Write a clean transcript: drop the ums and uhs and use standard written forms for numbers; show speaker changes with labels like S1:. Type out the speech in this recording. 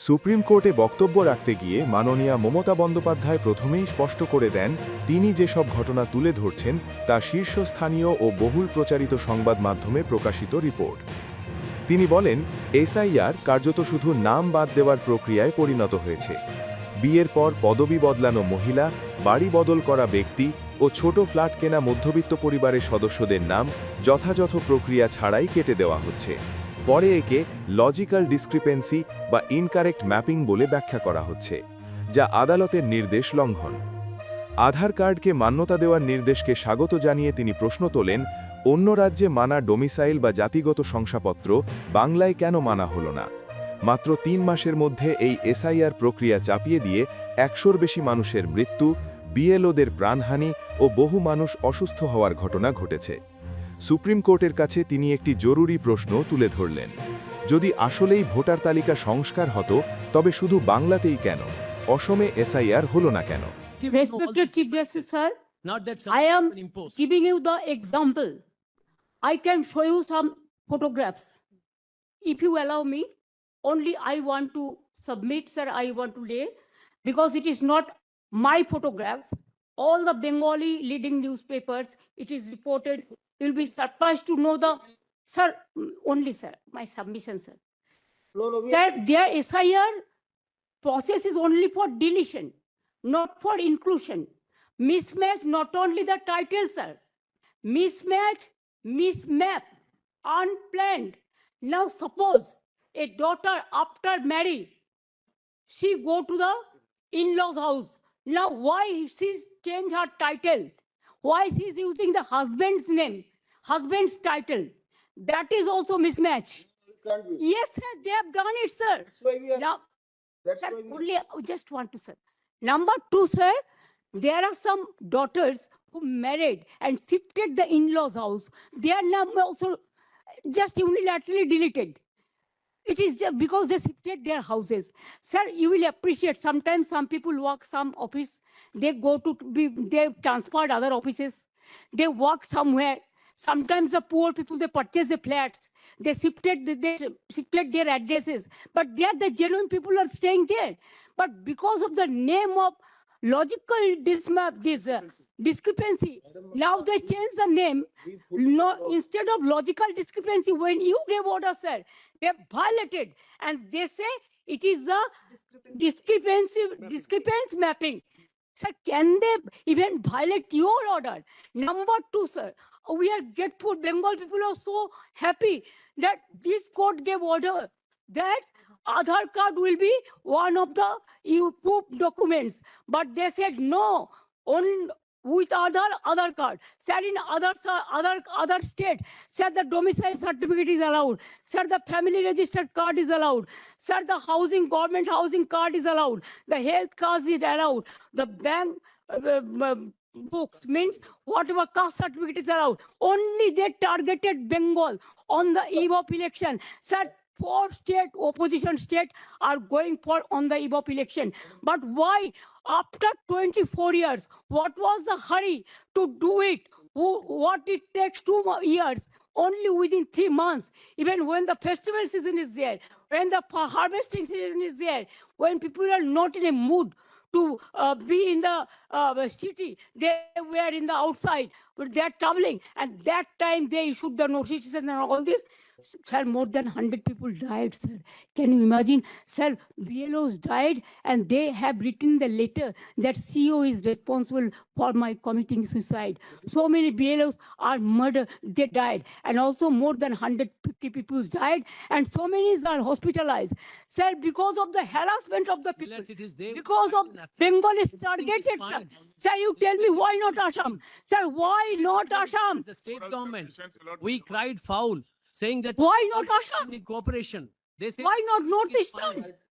S1: Supreme কোর্টে বক্তব্য রাখতে গিয়ে মাননীয়া মমতা বন্দ্যোপাধ্যায় প্রথমেই স্পষ্ট করে দেন তিনি যেসব ঘটনা তুলে ধরছেন তা শীর্ষস্থানীয় ও বহুল প্রচারিত সংবাদ মাধ্যমে প্রকাশিত রিপোর্ট। তিনি বলেন, এসআইআর কার্যত শুধু নাম বাদ দেওয়ার প্রক্রিয়ায় পরিণত হয়েছে। বিয়ের পর পদবি বদলানো মহিলা, বাড়ি বদল করা ব্যক্তি ও ছোট ফ্ল্যাট কেনা মধ্যবিত্ত পরিবারের সদস্যদের নাম যথাযথ প্রক্রিয়া ছাড়াই কেটে দেওয়া হচ্ছে। পরে একে লজিক্যাল ডিসক্রিপেন্সি বা ইনকারেক্ট ম্যাপিং বলে ব্যাখ্যা করা হচ্ছে, যা আদালতের নির্দেশ লঙ্ঘন। আধার কার্ডকে মান্যতা দেওয়ার নির্দেশকে স্বাগত জানিয়ে তিনি প্রশ্ন তোলেন, অন্য রাজ্যে মানা ডোমিসাইল বা জাতিগত শংসাপত্র বাংলায় কেন মানা হলো না? মাত্র ৩ মাসের মধ্যে এই এসআইআর প্রক্রিয়া চাপিয়ে দিয়ে ১০০-র বেশি মানুষের মৃত্যু, বিএলওদের প্রাণহানি ও বহু মানুষ অসুস্থ হওয়ার ঘটনা ঘটেছে। সুপ্রিম কোর্টের কাছে তিনি একটি জরুরি প্রশ্ন তুলে ধরলেন, যদি আসলেই ভোটার তালিকা সংস্কার হতো তবে শুধু বাংলাতেই কেন, অসমে এসআইআর হলো না কেন?
S2: Respected Chief Justice, sir,
S3: Not that
S2: I am
S3: something imposed.
S2: giving you the example. I can show you some photographs. If you allow me, only I want to submit, sir, I want to lay, because it is not my photograph. All the Bengali leading newspapers, it is reported. You'll be surprised to know the, sir, only, sir, my submission, sir. Sir, their SIR process is only for deletion, not for inclusion. Mismatch, not only the title, sir. Mismatch, mismap, unplanned. Now suppose a daughter after marriage, she go to the in-laws house. Now why she's changed her title? Why she's using the husband's name, husband's title? That is also mismatch.
S4: Can't be.
S2: Yes, sir, they have done it, sir.
S4: That's why we are.
S2: Now,
S4: That's
S2: sir,
S4: why we.
S2: only just want to, sir. Number 2, sir, there are some daughters who married and shifted the in-laws house. Their name also just unilaterally deleted. It is just because they shifted their houses. Sir, you will appreciate sometimes some people work some office, they go to be, they transferred other offices, they work somewhere. Sometimes the poor people, they purchase the flats, they shifted their addresses, but they are the genuine people are staying there. But because of the name of logical discrepancy, now they change the name. No, instead of logical discrepancy, when you gave order, sir, they have violated, and they say it is the discrepancy mapping. Sir, can they even violate your order? Number 2, sir, we are grateful. Bengal people are so happy that this court gave order that Aadhaar card will be one of the proof documents. But they said no, on with Aadhaar card. Sir, in other state, sir, the domicile certificate is allowed. Sir, the family registered card is allowed. Sir, the government housing card is allowed. The health card is allowed. The bank books means whatever caste certificate is allowed. Only they targeted Bengal on the eve of election. Sir, 4 state opposition state are going for on the eve of election. But why after 24 years, what was the hurry to do it? What it takes 2 years, only within 3 months, even when the festival season is there, when the harvesting season is there, when people are not in a mood to be in the city, they were in the outside, but they are traveling, and that time they issued the notices and all this. Sir, more than 100 people died, sir. Can you imagine? Sir, BLOs died, and they have written the letter that CEO is responsible for my committing suicide. So many BLOs are murdered, they died, and also more than 150 people died, and so many are hospitalized. Sir, because of the harassment of the people,
S3: Unless it is there,
S2: because of Bengal is targeted, sir.
S3: fine.
S2: Sir, you tell me why not Assam? Sir, why not Assam?
S3: The state government, we cried foul, saying that
S2: Why not Assam?
S3: cooperation. They say
S2: Why not
S3: it's
S2: Northeastern?
S3: fine.